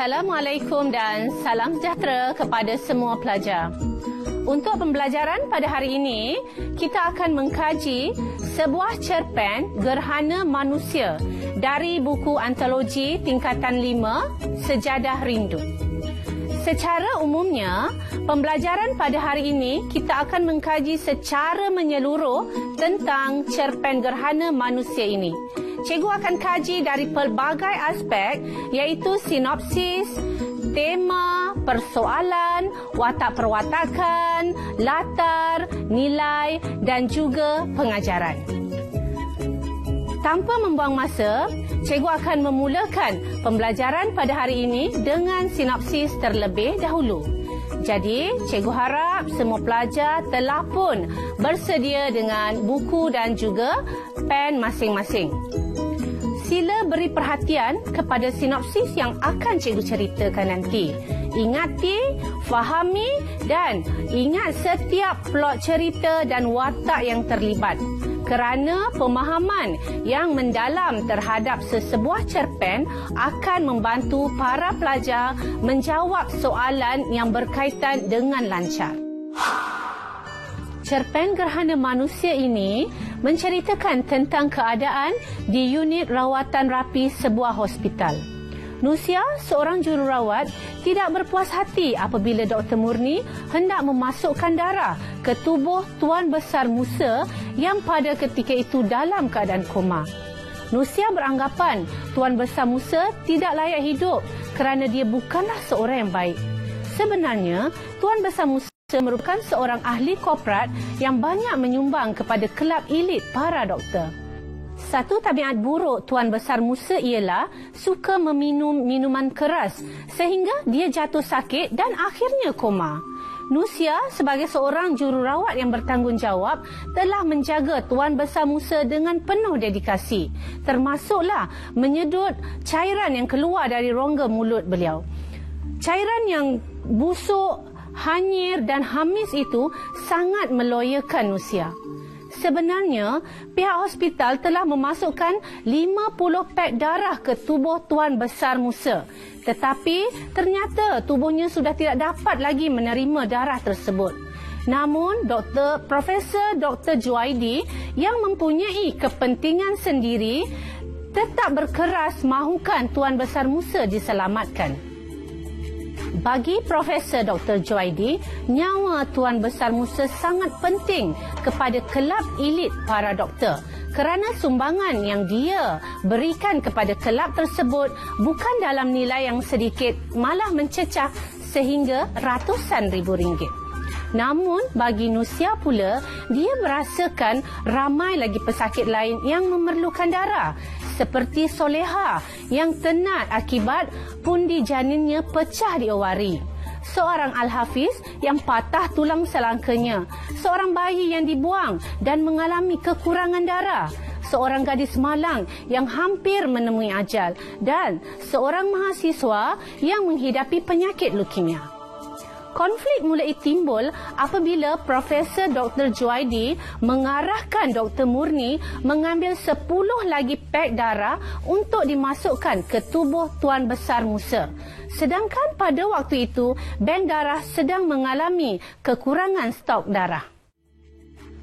Assalamualaikum dan salam sejahtera kepada semua pelajar. Untuk pembelajaran pada hari ini, kita akan mengkaji sebuah cerpen Gerhana Manusia dari buku antologi tingkatan 5 Sejadah Rindu. Secara umumnya, pembelajaran pada hari ini kita akan mengkaji secara menyeluruh tentang cerpen Gerhana Manusia ini. Cikgu akan kaji dari pelbagai aspek iaitu sinopsis, tema, persoalan, watak perwatakan, latar, nilai dan juga pengajaran. Tanpa membuang masa, cikgu akan memulakan pembelajaran pada hari ini dengan sinopsis terlebih dahulu. Jadi, cikgu harap semua pelajar telah pun bersedia dengan buku dan juga pen masing-masing. Sila beri perhatian kepada sinopsis yang akan cikgu ceritakan nanti. Ingati, fahami dan ingat setiap plot cerita dan watak yang terlibat. Kerana pemahaman yang mendalam terhadap sesebuah cerpen akan membantu para pelajar menjawab soalan yang berkaitan dengan lancar. Cerpen Gerhana Manusia ini menceritakan tentang keadaan di unit rawatan rapi sebuah hospital. Nusia, seorang jururawat, tidak berpuas hati apabila Dr. Murni hendak memasukkan darah ke tubuh Tuan Besar Musa yang pada ketika itu dalam keadaan koma. Nusia beranggapan Tuan Besar Musa tidak layak hidup kerana dia bukanlah seorang yang baik. Sebenarnya, Tuan Besar Musa merupakan seorang ahli korporat yang banyak menyumbang kepada kelab elit para doktor. Satu tabiat buruk Tuan Besar Musa ialah suka meminum minuman keras sehingga dia jatuh sakit dan akhirnya koma. Nusia sebagai seorang jururawat yang bertanggungjawab telah menjaga Tuan Besar Musa dengan penuh dedikasi, termasuklah menyedut cairan yang keluar dari rongga mulut beliau. Cairan yang busuk, hanyir dan hamis itu sangat meloyakan Nusia. Sebenarnya, pihak hospital telah memasukkan 50 pek darah ke tubuh Tuan Besar Musa. Tetapi ternyata tubuhnya sudah tidak dapat lagi menerima darah tersebut. Namun, Profesor Dr. Juwaidi yang mempunyai kepentingan sendiri tetap berkeras mahukan Tuan Besar Musa diselamatkan. Bagi Profesor Dr. Juwaidi, nyawa Tuan Besar Musa sangat penting kepada kelab elit para doktor kerana sumbangan yang dia berikan kepada kelab tersebut bukan dalam nilai yang sedikit, malah mencecah sehingga ratusan ribu ringgit. Namun, bagi Nusia pula, dia merasakan ramai lagi pesakit lain yang memerlukan darah, seperti Soleha yang tenat akibat pundi janinnya pecah di owari, seorang Al-Hafiz yang patah tulang selangkanya, seorang bayi yang dibuang dan mengalami kekurangan darah, seorang gadis malang yang hampir menemui ajal dan seorang mahasiswa yang menghidapi penyakit leukemia. Konflik mulai timbul apabila Profesor Dr. Juwaidi mengarahkan Dr. Murni mengambil 10 lagi pek darah untuk dimasukkan ke tubuh Tuan Besar Musa. Sedangkan pada waktu itu, bank darah sedang mengalami kekurangan stok darah.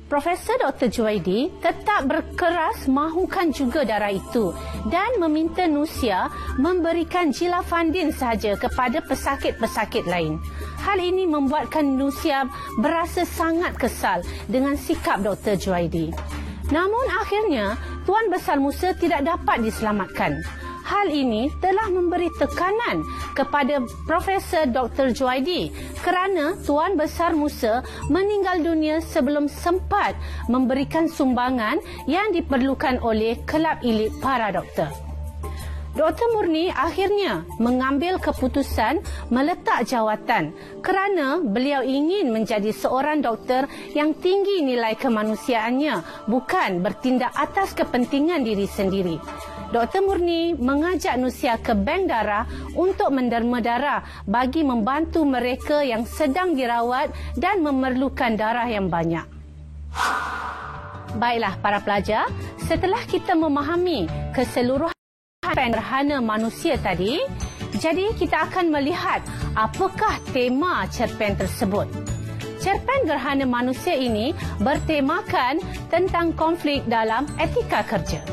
Profesor Dr. Juwaidi tetap berkeras mahukan juga darah itu dan meminta Nusia memberikan Jilafandin sahaja kepada pesakit-pesakit lain. Hal ini membuatkan Nusia berasa sangat kesal dengan sikap Dr. Juwaidi. Namun akhirnya, Tuan Besar Musa tidak dapat diselamatkan. Hal ini telah memberi tekanan kepada Profesor Dr. Juwaidi kerana Tuan Besar Musa meninggal dunia sebelum sempat memberikan sumbangan yang diperlukan oleh kelab elit para doktor. Dr. Murni akhirnya mengambil keputusan meletak jawatan kerana beliau ingin menjadi seorang doktor yang tinggi nilai kemanusiaannya, bukan bertindak atas kepentingan diri sendiri. Dr. Murni mengajak Nusia ke bank darah untuk menderma darah bagi membantu mereka yang sedang dirawat dan memerlukan darah yang banyak. Baiklah para pelajar, setelah kita memahami keseluruhan Gerhana Manusia tadi, Jadi kita akan melihat apakah tema cerpen tersebut. Cerpen Gerhana Manusia ini bertemakan tentang konflik dalam etika kerja.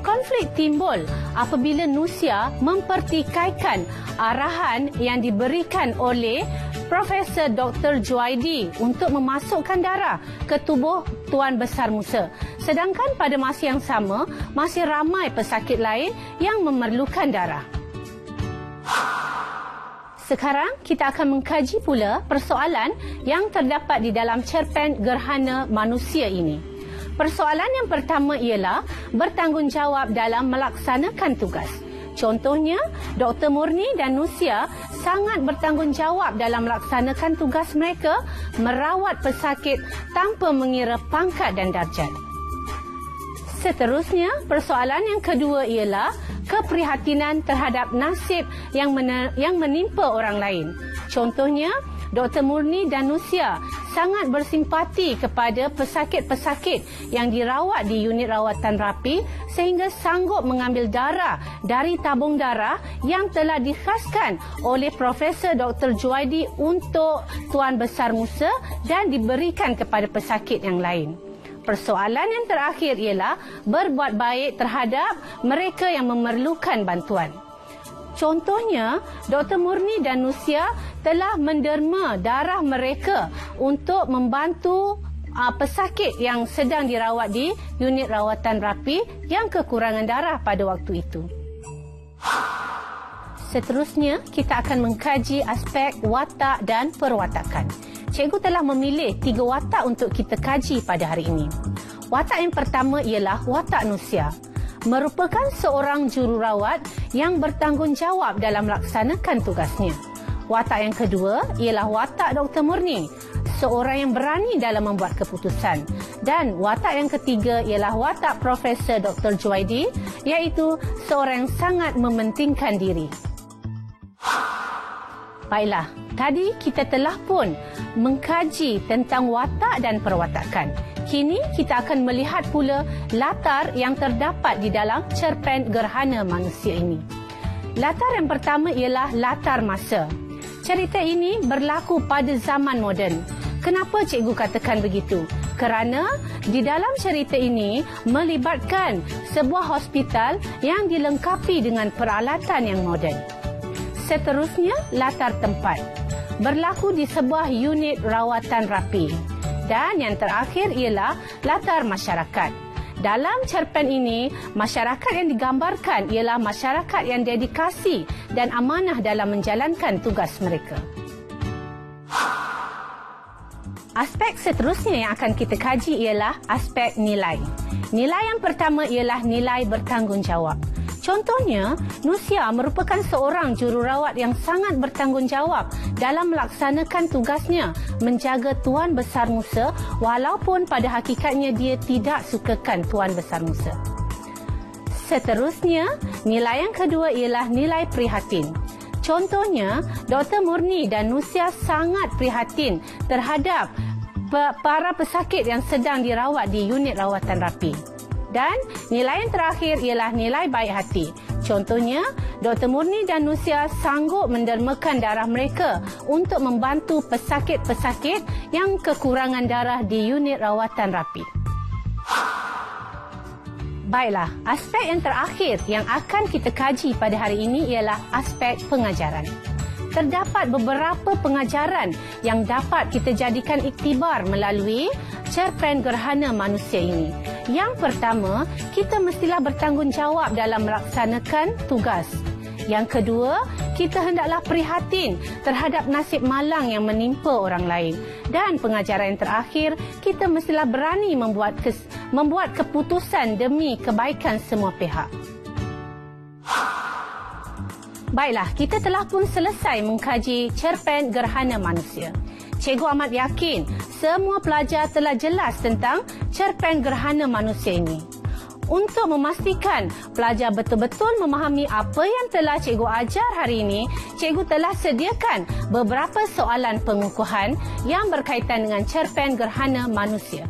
Konflik timbul apabila Nusia mempertikaikan arahan yang diberikan oleh Profesor Dr. Juwaidi untuk memasukkan darah ke tubuh Tuan Besar Musa. Sedangkan pada masa yang sama, masih ramai pesakit lain yang memerlukan darah. Sekarang kita akan mengkaji pula persoalan yang terdapat di dalam cerpen Gerhana Manusia ini. Persoalan yang pertama ialah bertanggungjawab dalam melaksanakan tugas. Contohnya, Dr. Murni dan Nusia sangat bertanggungjawab dalam melaksanakan tugas mereka merawat pesakit tanpa mengira pangkat dan darjat. Seterusnya, persoalan yang kedua ialah keprihatinan terhadap nasib yang menimpa orang lain. Contohnya, Dr. Murni dan Nusia sangat bersimpati kepada pesakit-pesakit yang dirawat di unit rawatan rapi sehingga sanggup mengambil darah dari tabung darah yang telah dikhaskan oleh Profesor Dr. Juwaidi untuk Tuan Besar Musa dan diberikan kepada pesakit yang lain. Persoalan yang terakhir ialah berbuat baik terhadap mereka yang memerlukan bantuan. Contohnya, Dr. Murni dan Nusia telah menderma darah mereka untuk membantu pesakit yang sedang dirawat di unit rawatan rapi yang kekurangan darah pada waktu itu. Seterusnya, kita akan mengkaji aspek watak dan perwatakan. Cikgu telah memilih 3 watak untuk kita kaji pada hari ini. Watak yang pertama ialah watak Nusia. Merupakan seorang jururawat yang bertanggungjawab dalam melaksanakan tugasnya. Watak yang kedua ialah watak Dr. Murni, seorang yang berani dalam membuat keputusan. Dan watak yang ketiga ialah watak Profesor Dr. Juwaidi, iaitu seorang yang sangat mementingkan diri. Baiklah, tadi kita telah pun mengkaji tentang watak dan perwatakan. Kini kita akan melihat pula latar yang terdapat di dalam cerpen Gerhana Manusia ini. Latar yang pertama ialah latar masa. Cerita ini berlaku pada zaman moden. Kenapa cikgu katakan begitu? Kerana di dalam cerita ini melibatkan sebuah hospital yang dilengkapi dengan peralatan yang moden. Seterusnya, latar tempat. Berlaku di sebuah unit rawatan rapi. Dan yang terakhir ialah latar masyarakat. Dalam cerpen ini, masyarakat yang digambarkan ialah masyarakat yang dedikasi dan amanah dalam menjalankan tugas mereka. Aspek seterusnya yang akan kita kaji ialah aspek nilai. Nilai yang pertama ialah nilai bertanggungjawab. Contohnya, Nusia merupakan seorang jururawat yang sangat bertanggungjawab dalam melaksanakan tugasnya menjaga Tuan Besar Musa walaupun pada hakikatnya dia tidak sukakan Tuan Besar Musa. Seterusnya, nilai yang kedua ialah nilai prihatin. Contohnya, Dr. Murni dan Nusia sangat prihatin terhadap para pesakit yang sedang dirawat di unit rawatan rapi. Dan nilai yang terakhir ialah nilai baik hati. Contohnya, Dr. Murni dan Nusia sanggup mendermakan darah mereka untuk membantu pesakit-pesakit yang kekurangan darah di unit rawatan rapi. Baiklah, aspek yang terakhir yang akan kita kaji pada hari ini ialah aspek pengajaran. Terdapat beberapa pengajaran yang dapat kita jadikan iktibar melalui cerpen Gerhana Manusia ini. Yang pertama, kita mestilah bertanggungjawab dalam melaksanakan tugas. Yang kedua, kita hendaklah prihatin terhadap nasib malang yang menimpa orang lain. Dan pengajaran yang terakhir, kita mestilah berani membuat keputusan demi kebaikan semua pihak. Baiklah, kita telah pun selesai mengkaji cerpen Gerhana Manusia. Cikgu amat yakin semua pelajar telah jelas tentang cerpen Gerhana Manusia ini. Untuk memastikan pelajar betul-betul memahami apa yang telah cikgu ajar hari ini, cikgu telah sediakan beberapa soalan pengukuhan yang berkaitan dengan cerpen Gerhana Manusia.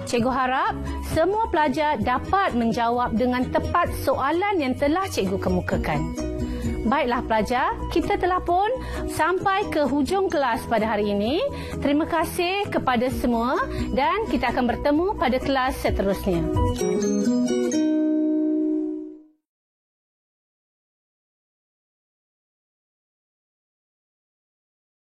Cikgu harap semua pelajar dapat menjawab dengan tepat soalan yang telah cikgu kemukakan. Baiklah pelajar, kita telah pun sampai ke hujung kelas pada hari ini. Terima kasih kepada semua dan kita akan bertemu pada kelas seterusnya.